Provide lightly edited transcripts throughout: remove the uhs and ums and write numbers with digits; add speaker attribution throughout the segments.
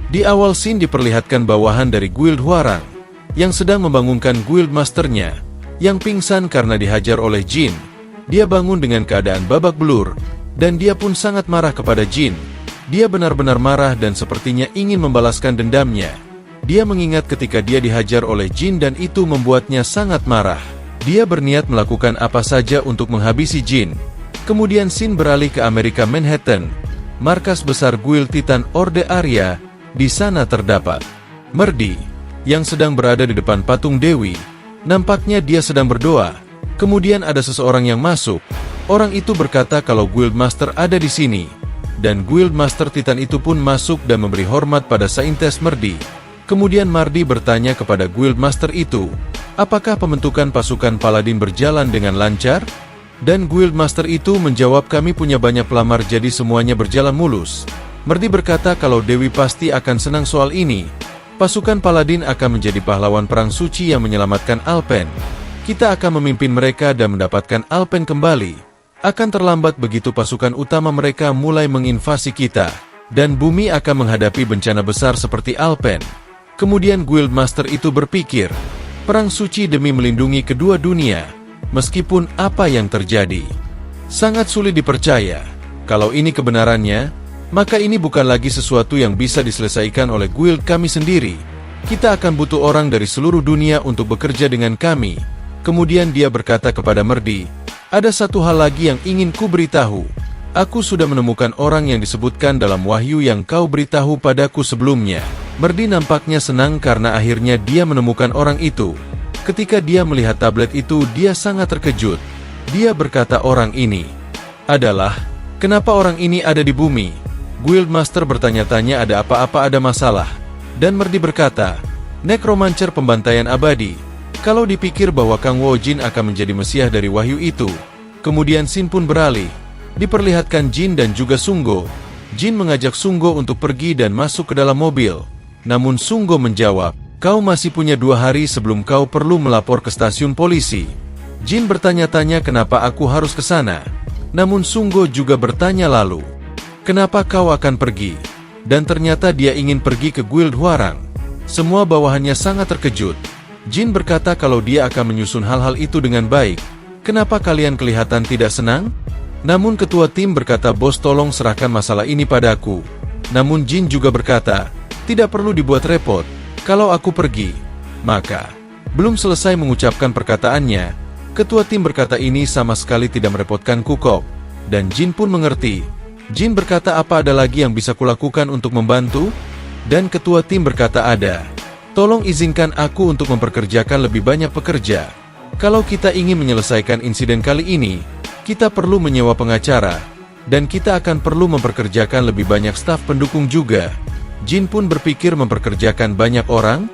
Speaker 1: Di awal scene diperlihatkan bawahan dari Guild Hwarang yang sedang membangunkan Guild Masternya yang pingsan karena dihajar oleh Jin. Dia bangun dengan keadaan babak belur, dan dia pun sangat marah kepada Jin. Dia benar-benar marah dan sepertinya ingin membalaskan dendamnya. Dia mengingat ketika dia dihajar oleh Jin dan itu membuatnya sangat marah. Dia berniat melakukan apa saja untuk menghabisi Jin. Kemudian scene beralih ke Amerika Manhattan, markas besar Guild Titan Orde Arya. Di sana terdapat Merdi, yang sedang berada di depan patung Dewi. Nampaknya dia sedang berdoa. Kemudian ada seseorang yang masuk. Orang itu berkata kalau Guild Master ada di sini. Dan Guild Master Titan itu pun masuk dan memberi hormat pada Saintes Merdi. Kemudian Mardi bertanya kepada Guild Master itu, apakah pembentukan pasukan Paladin berjalan dengan lancar? Dan Guild Master itu menjawab, kami punya banyak pelamar jadi semuanya berjalan mulus. Merdi berkata kalau Dewi pasti akan senang soal ini. Pasukan Paladin akan menjadi pahlawan perang suci yang menyelamatkan Alpen. Kita akan memimpin mereka dan mendapatkan Alpen kembali. Akan terlambat begitu pasukan utama mereka mulai menginvasi kita. Dan bumi akan menghadapi bencana besar seperti Alpen. Kemudian Guild Master itu berpikir, perang suci demi melindungi kedua dunia. Meskipun apa yang terjadi sangat sulit dipercaya. Kalau ini kebenarannya, maka ini bukan lagi sesuatu yang bisa diselesaikan oleh guild kami sendiri. Kita akan butuh orang dari seluruh dunia untuk bekerja dengan kami. Kemudian dia berkata kepada Merdi, ada satu hal lagi yang ingin ku beritahu. Aku sudah menemukan orang yang disebutkan dalam wahyu yang kau beritahu padaku sebelumnya. Merdi nampaknya senang karena akhirnya dia menemukan orang itu. Ketika dia melihat tablet itu, dia sangat terkejut. Dia berkata orang ini adalah, kenapa orang ini ada di bumi? Guild Master bertanya-tanya ada apa-apa, ada masalah. Dan Merdi berkata, Necromancer pembantaian abadi. Kalau dipikir bahwa Kang Wo Jin akan menjadi Mesias dari wahyu itu. Kemudian scene pun beralih. Diperlihatkan Jin dan juga Sunggo. Jin mengajak Sunggo untuk pergi dan masuk ke dalam mobil. Namun Sunggo menjawab, kau masih punya 2 hari sebelum kau perlu melapor ke stasiun polisi. Jin bertanya-tanya kenapa aku harus ke sana. Namun Sunggo juga bertanya lalu, kenapa kau akan pergi? Dan ternyata dia ingin pergi ke Guild Hwarang. Semua bawahannya sangat terkejut. Jin berkata kalau dia akan menyusun hal-hal itu dengan baik. Kenapa kalian kelihatan tidak senang? Namun ketua tim berkata, bos tolong serahkan masalah ini padaku. Namun Jin juga berkata, tidak perlu dibuat repot. Kalau aku pergi, maka belum selesai mengucapkan perkataannya. Ketua tim berkata ini sama sekali tidak merepotkan Kukop. Dan Jin pun mengerti. Jin berkata apa ada lagi yang bisa kulakukan untuk membantu? Dan ketua tim berkata ada. Tolong izinkan aku untuk memperkerjakan lebih banyak pekerja. Kalau kita ingin menyelesaikan insiden kali ini, kita perlu menyewa pengacara. Dan kita akan perlu memperkerjakan lebih banyak staf pendukung juga. Jin pun berpikir memperkerjakan banyak orang?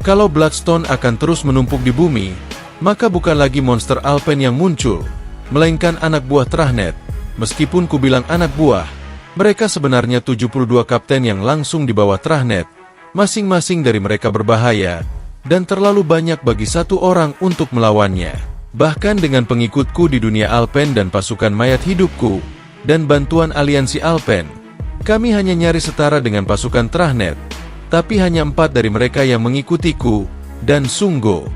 Speaker 1: Kalau Bloodstone akan terus menumpuk di bumi, maka bukan lagi monster Alpen yang muncul, melainkan anak buah Trahnet. Meskipun ku bilang anak buah, mereka sebenarnya 72 kapten yang langsung di bawah Trahnet. Masing-masing dari mereka berbahaya, dan terlalu banyak bagi satu orang untuk melawannya. Bahkan dengan pengikutku di dunia Alpen dan pasukan mayat hidupku, dan bantuan aliansi Alpen, kami hanya nyaris setara dengan pasukan Trahnet. Tapi hanya 4 dari mereka yang mengikutiku, dan Sunggo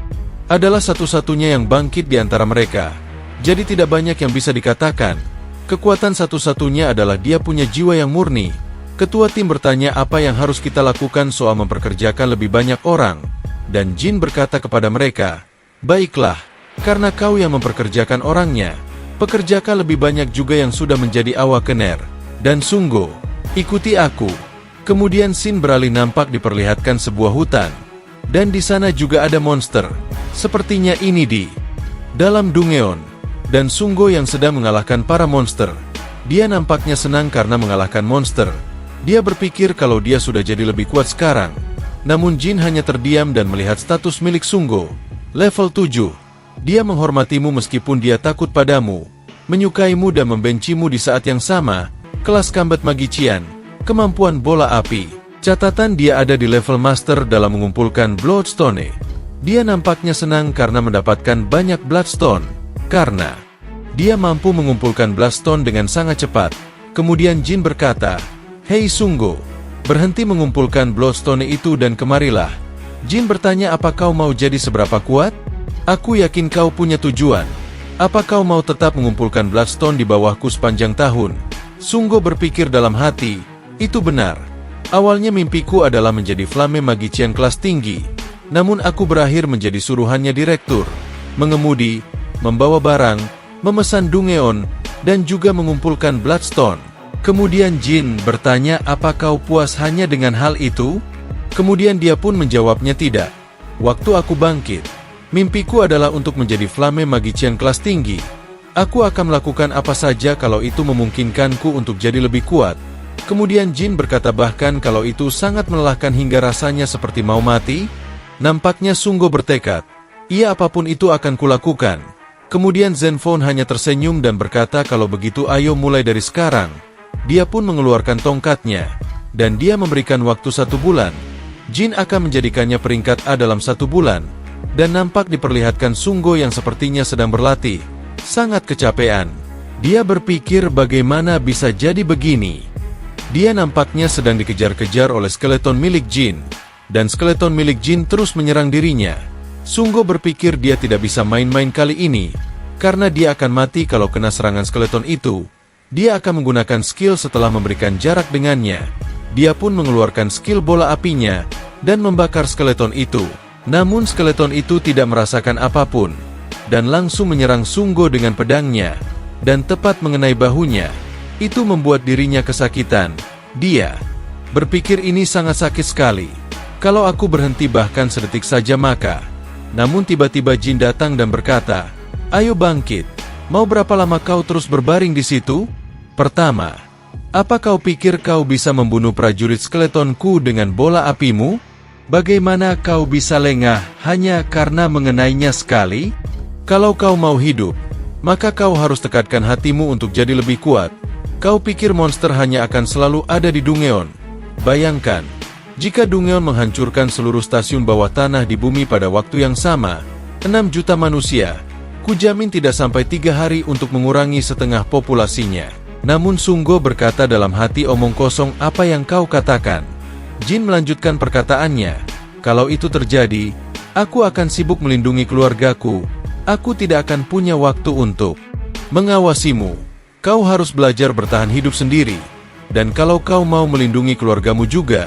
Speaker 1: adalah satu-satunya yang bangkit di antara mereka. Jadi tidak banyak yang bisa dikatakan. Kekuatan satu-satunya adalah dia punya jiwa yang murni. Ketua tim bertanya apa yang harus kita lakukan soal memperkerjakan lebih banyak orang. Dan Jin berkata kepada mereka, baiklah, karena kau yang memperkerjakan orangnya, pekerjakan lebih banyak juga yang sudah menjadi awakener. Dan Sunggo, ikuti aku. Kemudian scene beralih, nampak diperlihatkan sebuah hutan. Dan di sana juga ada monster. Sepertinya ini di dalam Dungeon. Dan Sunggo yang sedang mengalahkan para monster. Dia nampaknya senang karena mengalahkan monster. Dia berpikir kalau dia sudah jadi lebih kuat sekarang. Namun Jin hanya terdiam dan melihat status milik Sunggo. Level 7. Dia menghormatimu meskipun dia takut padamu, menyukaimu dan membencimu di saat yang sama. Kelas Combat Magician, kemampuan bola api. Catatan dia ada di level Master dalam mengumpulkan Bloodstone. Dia nampaknya senang karena mendapatkan banyak Bloodstone. Karena dia mampu mengumpulkan Bloodstone dengan sangat cepat. Kemudian Jin berkata, hei Sunggo, Berhenti mengumpulkan Bloodstone itu dan kemarilah. Jin bertanya, apa kau mau jadi seberapa kuat? Aku yakin kau punya tujuan. Apa kau mau tetap mengumpulkan Bloodstone di bawahku sepanjang tahun? Sunggo berpikir dalam hati, itu benar. Awalnya mimpiku adalah menjadi Flame Magician kelas tinggi. Namun aku berakhir menjadi suruhannya direktur. Mengemudi, membawa barang, memesan Dungeon, dan juga mengumpulkan Bloodstone. Kemudian Jin bertanya, apa kau puas hanya dengan hal itu? Kemudian dia pun menjawabnya, tidak. Waktu aku bangkit, mimpiku adalah untuk menjadi Flame Magician kelas tinggi. Aku akan melakukan apa saja kalau itu memungkinkanku untuk jadi lebih kuat. Kemudian Jin berkata, bahkan kalau itu sangat melelahkan hingga rasanya seperti mau mati. Nampaknya Sunggo bertekad, iya, apapun itu akan kulakukan. Kemudian Zenfone hanya tersenyum dan berkata, kalau begitu ayo mulai dari sekarang. Dia pun mengeluarkan tongkatnya, dan dia memberikan waktu 1 bulan. Jin akan menjadikannya peringkat A dalam 1 bulan. Dan nampak diperlihatkan Sunggo yang sepertinya sedang berlatih. Sangat kecapean. Dia berpikir bagaimana bisa jadi begini. Dia nampaknya sedang dikejar-kejar oleh skeleton milik Jin. Dan skeleton milik Jin terus menyerang dirinya. Sunggo berpikir dia tidak bisa main-main kali ini. Karena dia akan mati kalau kena serangan skeleton itu. Dia akan menggunakan skill setelah memberikan jarak dengannya. Dia pun mengeluarkan skill bola apinya dan membakar skeleton itu. Namun skeleton itu tidak merasakan apapun. Dan langsung menyerang Sunggo dengan pedangnya, dan tepat mengenai bahunya. Itu membuat dirinya kesakitan. Dia berpikir ini sangat sakit sekali. Kalau aku berhenti bahkan sedetik saja maka. Namun tiba-tiba Jin datang dan berkata, ayo bangkit. Mau berapa lama kau terus berbaring di situ? Pertama, apa kau pikir kau bisa membunuh prajurit skeletonku dengan bola apimu? Bagaimana kau bisa lengah hanya karena mengenainya sekali? Kalau kau mau hidup, maka kau harus tekadkan hatimu untuk jadi lebih kuat. Kau pikir monster hanya akan selalu ada di Dungeon? Bayangkan, jika Dungeon menghancurkan seluruh stasiun bawah tanah di bumi pada waktu yang sama, 6 juta manusia, kujamin tidak sampai 3 hari untuk mengurangi setengah populasinya. Namun Sunggo berkata dalam hati, omong kosong, apa yang kau katakan? Jin melanjutkan perkataannya, kalau itu terjadi, aku akan sibuk melindungi keluargaku. Aku tidak akan punya waktu untuk mengawasimu. Kau harus belajar bertahan hidup sendiri. Dan kalau kau mau melindungi keluargamu juga,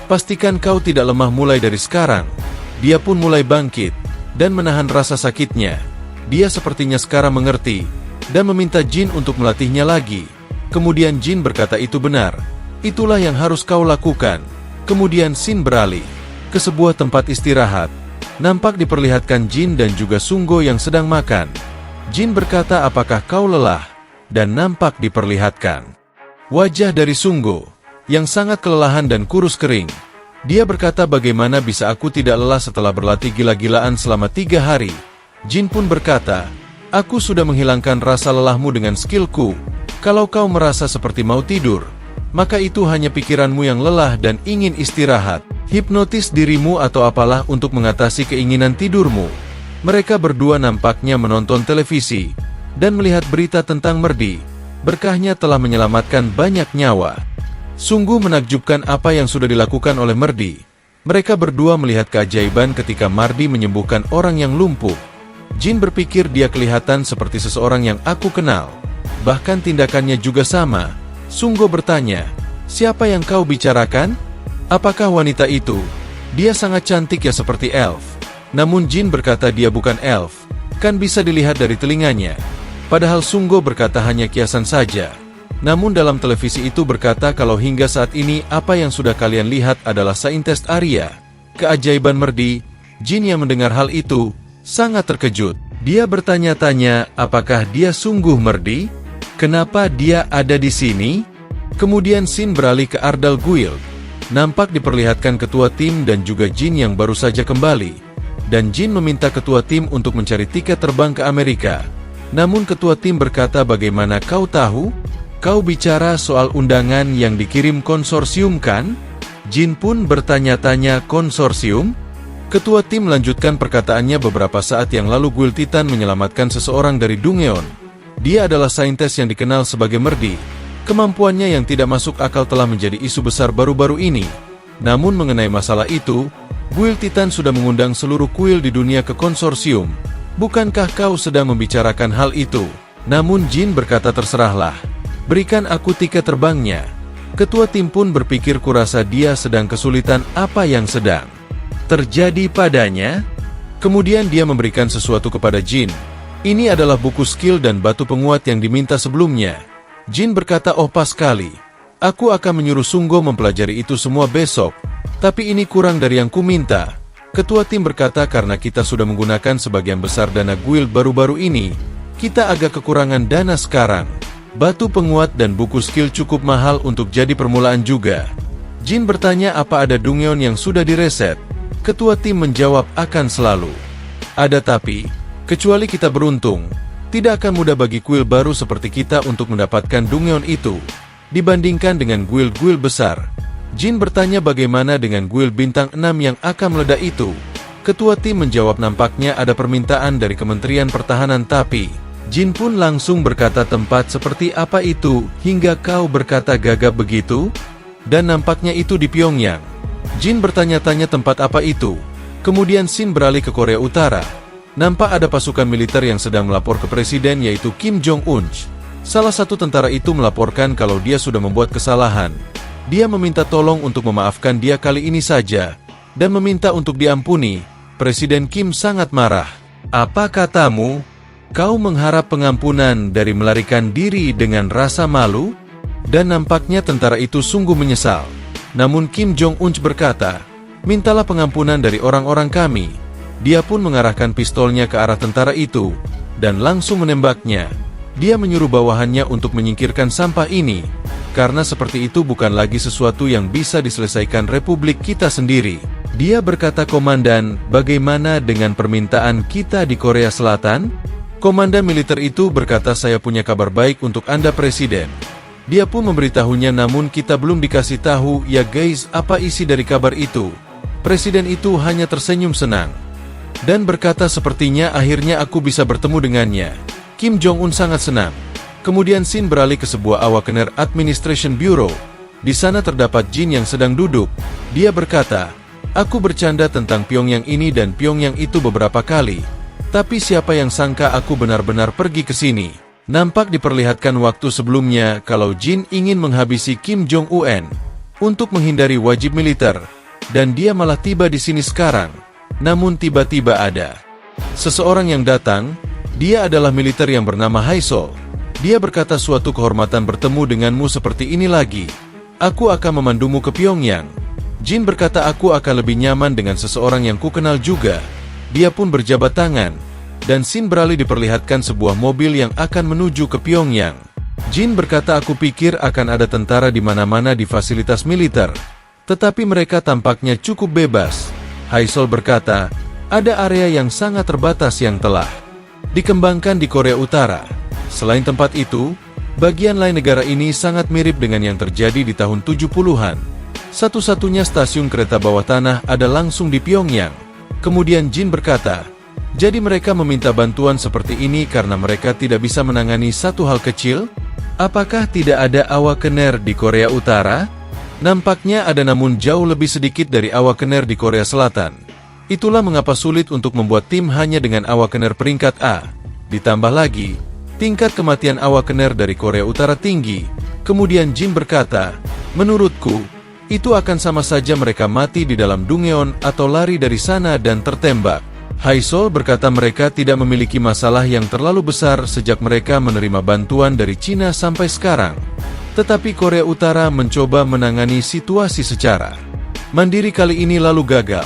Speaker 1: pastikan kau tidak lemah mulai dari sekarang. Dia pun mulai bangkit, dan menahan rasa sakitnya. Dia sepertinya sekarang mengerti, dan meminta Jin untuk melatihnya lagi. Kemudian Jin berkata, itu benar. Itulah yang harus kau lakukan. Kemudian Sin beralih ke sebuah tempat istirahat. Nampak diperlihatkan Jin dan juga Sunggo yang sedang makan. Jin berkata, apakah kau lelah? Dan nampak diperlihatkan wajah dari Sunggo yang sangat kelelahan dan kurus kering. Dia berkata, bagaimana bisa aku tidak lelah setelah berlatih gila-gilaan selama 3 hari? Jin pun berkata, aku sudah menghilangkan rasa lelahmu dengan skillku. Kalau kau merasa seperti mau tidur, maka itu hanya pikiranmu yang lelah dan ingin istirahat. Hipnotis dirimu atau apalah untuk mengatasi keinginan tidurmu. Mereka berdua nampaknya menonton televisi dan melihat berita tentang Merdi. Berkahnya telah menyelamatkan banyak nyawa. Sungguh menakjubkan apa yang sudah dilakukan oleh Merdi. Mereka berdua melihat keajaiban ketika Mardi menyembuhkan orang yang lumpuh. Jin berpikir dia kelihatan seperti seseorang yang aku kenal. Bahkan tindakannya juga sama. Sunggo bertanya, siapa yang kau bicarakan? Apakah wanita itu? Dia sangat cantik ya, seperti elf. Namun Jin berkata dia bukan elf. Kan bisa dilihat dari telinganya. Padahal Sunggo berkata hanya kiasan saja. Namun dalam televisi itu berkata kalau hingga saat ini apa yang sudah kalian lihat adalah saintes Arya, keajaiban Merdi. Jin yang mendengar hal itu sangat terkejut. Dia bertanya-tanya, apakah dia sungguh Merdi? Kenapa dia ada di sini? Kemudian Sin beralih ke Ardal Guild. Nampak diperlihatkan ketua tim dan juga Jin yang baru saja kembali. Dan Jin meminta ketua tim untuk mencari tiket terbang ke Amerika. Namun ketua tim berkata, bagaimana kau tahu? Kau bicara soal undangan yang dikirim konsorsium kan? Jin pun bertanya-tanya, konsorsium? Ketua tim melanjutkan perkataannya, beberapa saat yang lalu Guild Titan menyelamatkan seseorang dari Dungeon. Dia adalah saintes yang dikenal sebagai Merdi. Kemampuannya yang tidak masuk akal telah menjadi isu besar baru-baru ini. Namun mengenai masalah itu, Guild Titan sudah mengundang seluruh kuil di dunia ke konsorsium. Bukankah kau sedang membicarakan hal itu? Namun Jin berkata terserahlah. Berikan aku tiket terbangnya. Ketua tim pun berpikir kurasa dia sedang kesulitan apa yang sedang terjadi padanya. Kemudian dia memberikan sesuatu kepada Jin. Ini adalah buku skill dan batu penguat yang diminta sebelumnya. Jin berkata, oh pas sekali. Aku akan menyuruh Sunggo mempelajari itu semua besok. Tapi ini kurang dari yang ku minta. Ketua tim berkata karena kita sudah menggunakan sebagian besar dana guild baru-baru ini, kita agak kekurangan dana sekarang. Batu penguat dan buku skill cukup mahal untuk jadi permulaan juga. Jin bertanya apa ada Dungyeon yang sudah direset. Ketua tim menjawab akan selalu ada, tapi kecuali kita beruntung, tidak akan mudah bagi kuil baru seperti kita untuk mendapatkan Dungyeon itu, dibandingkan dengan guild-guild besar. Jin bertanya bagaimana dengan guild bintang 6 yang akan meledak itu. Ketua tim menjawab nampaknya ada permintaan dari Kementerian Pertahanan, tapi Jin pun langsung berkata tempat seperti apa itu hingga kau berkata gagap begitu? Dan nampaknya itu di Pyongyang. Jin bertanya-tanya tempat apa itu. Kemudian Shin beralih ke Korea Utara. Nampak ada pasukan militer yang sedang melapor ke presiden yaitu Kim Jong-un. Salah satu tentara itu melaporkan kalau dia sudah membuat kesalahan. Dia meminta tolong untuk memaafkan dia kali ini saja, dan meminta untuk diampuni. Presiden Kim sangat marah. Apa katamu? Kau mengharap pengampunan dari melarikan diri dengan rasa malu? Dan nampaknya tentara itu sungguh menyesal. Namun Kim Jong-un berkata, mintalah pengampunan dari orang-orang kami. Dia pun mengarahkan pistolnya ke arah tentara itu, dan langsung menembaknya. Dia menyuruh bawahannya untuk menyingkirkan sampah ini, karena seperti itu bukan lagi sesuatu yang bisa diselesaikan Republik kita sendiri. Dia berkata, Komandan, bagaimana dengan permintaan kita di Korea Selatan? Komandan militer itu berkata, saya punya kabar baik untuk Anda Presiden. Dia pun memberitahunya, namun kita belum dikasih tahu, ya guys, apa isi dari kabar itu? Presiden itu hanya tersenyum senang dan berkata, sepertinya akhirnya aku bisa bertemu dengannya. Kim Jong-un sangat senang. Kemudian Shin beralih ke sebuah Awakener Administration Bureau. Di sana terdapat Jin yang sedang duduk. Dia berkata, aku bercanda tentang Pyongyang ini dan Pyongyang itu beberapa kali. Tapi siapa yang sangka aku benar-benar pergi ke sini. Nampak diperlihatkan waktu sebelumnya kalau Jin ingin menghabisi Kim Jong-un untuk menghindari wajib militer. Dan dia malah tiba di sini sekarang. Namun tiba-tiba ada seseorang yang datang. Dia adalah militer yang bernama Haisol. Dia berkata, suatu kehormatan bertemu denganmu seperti ini lagi. Aku akan memandumu ke Pyongyang. Jin berkata, aku akan lebih nyaman dengan seseorang yang kukenal juga. Dia pun berjabat tangan. Dan Shin beralih diperlihatkan sebuah mobil yang akan menuju ke Pyongyang. Jin berkata, aku pikir akan ada tentara di mana-mana di fasilitas militer. Tetapi mereka tampaknya cukup bebas. Haisol berkata, ada area yang sangat terbatas yang telah dikembangkan di Korea Utara. Selain tempat itu, bagian lain negara ini sangat mirip dengan yang terjadi di tahun 70-an. Satu-satunya stasiun kereta bawah tanah ada langsung di Pyongyang. Kemudian Jin berkata, jadi mereka meminta bantuan seperti ini karena mereka tidak bisa menangani satu hal kecil? Apakah tidak ada Awakener di Korea Utara? Nampaknya ada, namun jauh lebih sedikit dari Awakener di Korea Selatan. Itulah mengapa sulit untuk membuat tim hanya dengan Awakener peringkat A. Ditambah lagi, tingkat kematian Awakener dari Korea Utara tinggi. Kemudian Jin berkata, menurutku, itu akan sama saja mereka mati di dalam Dungyeon atau lari dari sana dan tertembak. Haisol berkata mereka tidak memiliki masalah yang terlalu besar sejak mereka menerima bantuan dari Cina sampai sekarang. Tetapi Korea Utara mencoba menangani situasi secara mandiri kali ini lalu gagal.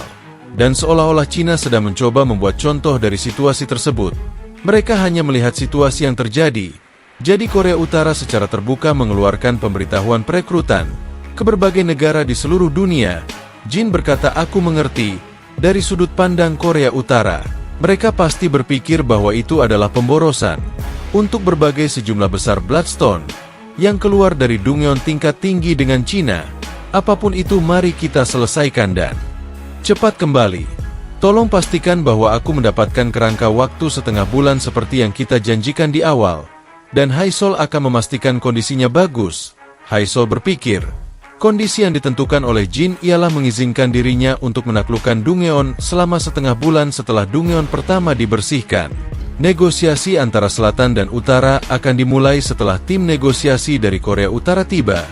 Speaker 1: Dan seolah-olah Cina sedang mencoba membuat contoh dari situasi tersebut. Mereka hanya melihat situasi yang terjadi. Jadi Korea Utara secara terbuka mengeluarkan pemberitahuan perekrutan ke berbagai negara di seluruh dunia. Jin berkata, aku mengerti. Dari sudut pandang Korea Utara, mereka pasti berpikir bahwa itu adalah pemborosan untuk berbagai sejumlah besar Bloodstone yang keluar dari Dungyeon tingkat tinggi dengan Cina. Apapun itu, mari kita selesaikan dan cepat kembali. Tolong pastikan bahwa aku mendapatkan kerangka waktu setengah bulan seperti yang kita janjikan di awal. dan Haisol akan memastikan kondisinya bagus. Haisol berpikir, kondisi yang ditentukan oleh Jin ialah mengizinkan dirinya untuk menaklukkan Dungeon selama setengah bulan setelah Dungeon pertama dibersihkan. Negosiasi antara Selatan dan Utara akan dimulai setelah tim negosiasi dari Korea Utara tiba.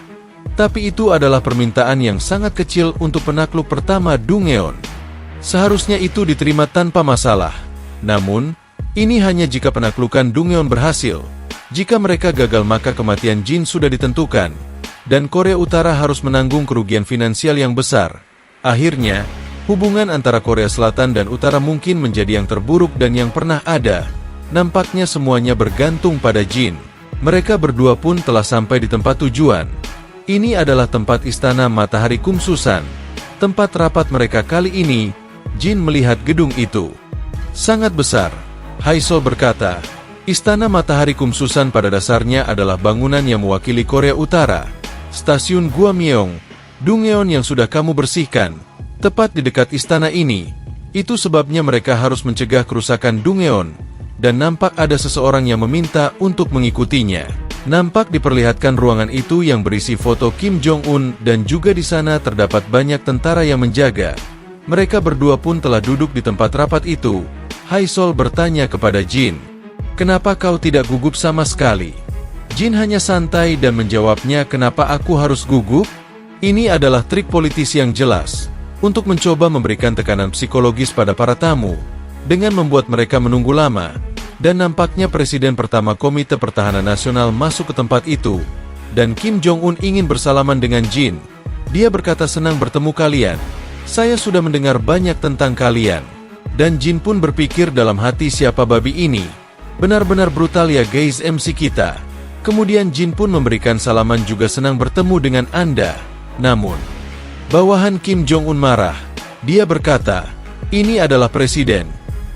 Speaker 1: Tapi itu adalah permintaan yang sangat kecil untuk penakluk pertama Dungeon. Seharusnya itu diterima tanpa masalah. Namun, ini hanya jika penaklukan Dungeon berhasil. Jika mereka gagal maka kematian Jin sudah ditentukan, dan Korea Utara harus menanggung kerugian finansial yang besar. Akhirnya, hubungan antara Korea Selatan dan Utara mungkin menjadi yang terburuk dan yang pernah ada. Nampaknya semuanya bergantung pada Jin. Mereka berdua pun telah sampai di tempat tujuan. Ini adalah tempat Istana Matahari Kumsusan. Tempat rapat mereka kali ini. Jin melihat gedung itu. Sangat besar. Haisol berkata, Istana Matahari Kumsusan pada dasarnya adalah bangunan yang mewakili Korea Utara. Stasiun Gwanmyeong, Dungeon yang sudah kamu bersihkan, tepat di dekat istana ini. Itu sebabnya mereka harus mencegah kerusakan Dungeon, dan nampak ada seseorang yang meminta untuk mengikutinya. Nampak diperlihatkan ruangan itu yang berisi foto Kim Jong-un dan juga di sana terdapat banyak tentara yang menjaga. Mereka berdua pun telah duduk di tempat rapat itu. Haisol bertanya kepada Jin, kenapa kau tidak gugup sama sekali? Jin hanya santai dan menjawabnya, kenapa aku harus gugup? Ini adalah trik politisi yang jelas, untuk mencoba memberikan tekanan psikologis pada para tamu, dengan membuat mereka menunggu lama, dan nampaknya Presiden pertama Komite Pertahanan Nasional masuk ke tempat itu, dan Kim Jong-un ingin bersalaman dengan Jin. Dia berkata senang bertemu kalian, saya sudah mendengar banyak tentang kalian. Dan Jin pun berpikir dalam hati, siapa babi ini? Benar-benar brutal ya guys MC kita. Kemudian Jin pun memberikan salaman juga senang bertemu dengan Anda. Namun, bawahan Kim Jong-un marah. Dia berkata, ini adalah Presiden.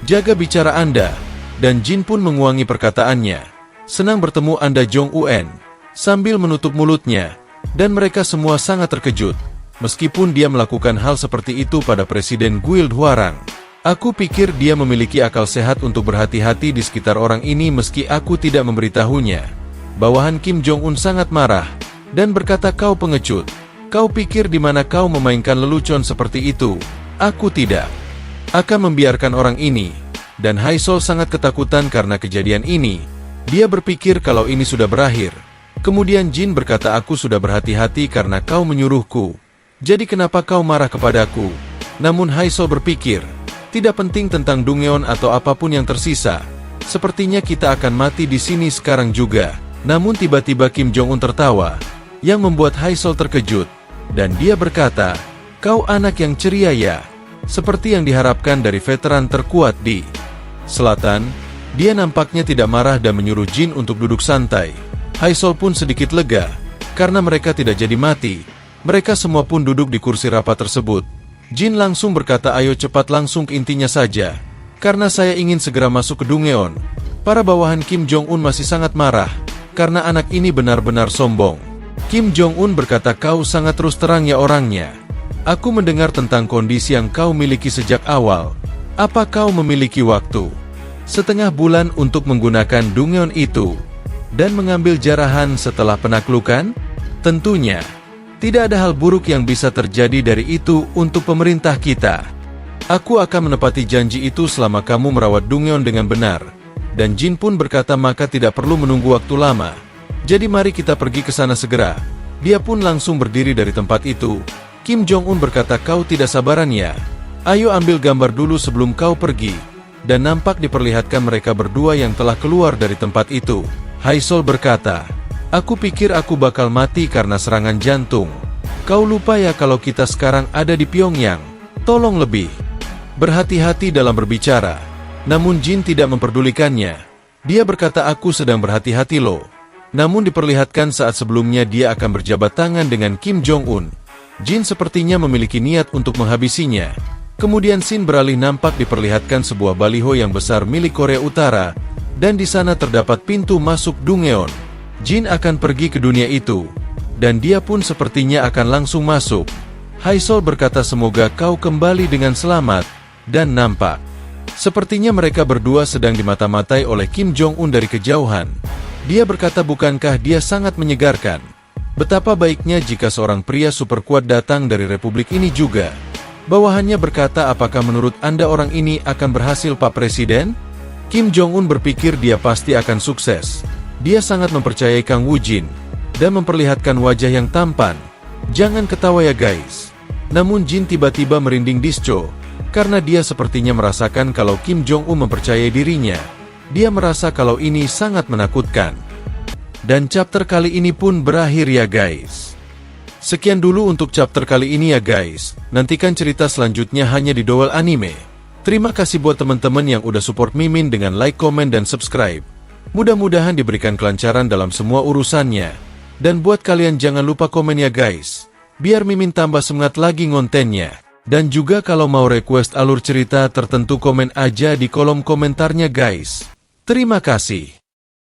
Speaker 1: Jaga bicara Anda. Dan Jin pun menguangi perkataannya. Senang bertemu Anda Jong-un. Sambil menutup mulutnya. Dan mereka semua sangat terkejut. Meskipun dia melakukan hal seperti itu pada Presiden Guild Hwarang. Aku pikir dia memiliki akal sehat untuk berhati-hati di sekitar orang ini meski aku tidak memberitahunya. Bawahan Kim Jong-un sangat marah, dan berkata, kau pengecut. Kau pikir di mana kau memainkan lelucon seperti itu? Aku tidak akan membiarkan orang ini. Dan Haisol sangat ketakutan karena kejadian ini. Dia berpikir kalau ini sudah berakhir. Kemudian Jin berkata, aku sudah berhati-hati karena kau menyuruhku. Jadi kenapa kau marah kepadaku? Namun Haisol berpikir, tidak penting tentang Dungeon atau apapun yang tersisa. Sepertinya kita akan mati di sini sekarang juga. Namun tiba-tiba Kim Jong-un tertawa, yang membuat Haisol terkejut. Dan dia berkata, kau anak yang ceria ya. Seperti yang diharapkan dari veteran terkuat di Selatan. Dia nampaknya tidak marah dan menyuruh Jin untuk duduk santai. Haisol pun sedikit lega, karena mereka tidak jadi mati. Mereka semua pun duduk di kursi rapat tersebut. Jin langsung berkata, ayo cepat langsung ke intinya saja. Karena saya ingin segera masuk ke Dungeon. Para bawahan Kim Jong-un masih sangat marah, karena anak ini benar-benar sombong. Kim Jong-un berkata, kau sangat terus terang ya orangnya. Aku mendengar tentang kondisi yang kau miliki sejak awal. Apa kau memiliki waktu setengah bulan untuk menggunakan Dungeon itu, dan mengambil jarahan setelah penaklukan? Tentunya tidak ada hal buruk yang bisa terjadi dari itu untuk pemerintah kita. Aku akan menepati janji itu selama kamu merawat Dungeon dengan benar. Dan Jin pun berkata, maka tidak perlu menunggu waktu lama. Jadi mari kita pergi ke sana segera. Dia pun langsung berdiri dari tempat itu. Kim Jong-un berkata, kau tidak sabaran ya? Ayo ambil gambar dulu sebelum kau pergi. Dan nampak diperlihatkan mereka berdua yang telah keluar dari tempat itu. Haisol berkata, aku pikir aku bakal mati karena serangan jantung. Kau lupa ya kalau kita sekarang ada di Pyongyang. Tolong lebih berhati-hati dalam berbicara. Namun Jin tidak memperdulikannya. Dia berkata, aku sedang berhati-hati loh. Namun diperlihatkan saat sebelumnya dia akan berjabat tangan dengan Kim Jong-un. Jin sepertinya memiliki niat untuk menghabisinya. Kemudian scene beralih, nampak diperlihatkan sebuah baliho yang besar milik Korea Utara. Dan di sana terdapat pintu masuk Dungeon. Jin akan pergi ke dunia itu, dan dia pun sepertinya akan langsung masuk. Haisol berkata, semoga kau kembali dengan selamat, dan nampak sepertinya mereka berdua sedang dimata-matai oleh Kim Jong-un dari kejauhan. Dia berkata bukankah dia sangat menyegarkan? Betapa baiknya jika seorang pria super kuat datang dari republik ini juga. Bawahannya berkata apakah menurut Anda orang ini akan berhasil Pak Presiden? Kim Jong-un berpikir dia pasti akan sukses. Dia sangat mempercayai Kang Woo Jin dan memperlihatkan wajah yang tampan. Jangan ketawa ya guys. Namun Jin tiba-tiba merinding disco, karena dia sepertinya merasakan kalau Kim Jong-un mempercayai dirinya. Dia merasa kalau ini sangat menakutkan. Dan chapter kali ini pun berakhir ya guys. Sekian dulu untuk chapter kali ini ya guys. Nantikan cerita selanjutnya hanya di Dowell Anime. Terima kasih buat teman-teman yang udah support Mimin dengan like, komen, dan subscribe. Mudah-mudahan diberikan kelancaran dalam semua urusannya. Dan buat kalian jangan lupa komen ya guys, biar Mimin tambah semangat lagi ngontennya. Dan juga kalau mau request alur cerita tertentu komen aja di kolom komentarnya guys. Terima kasih.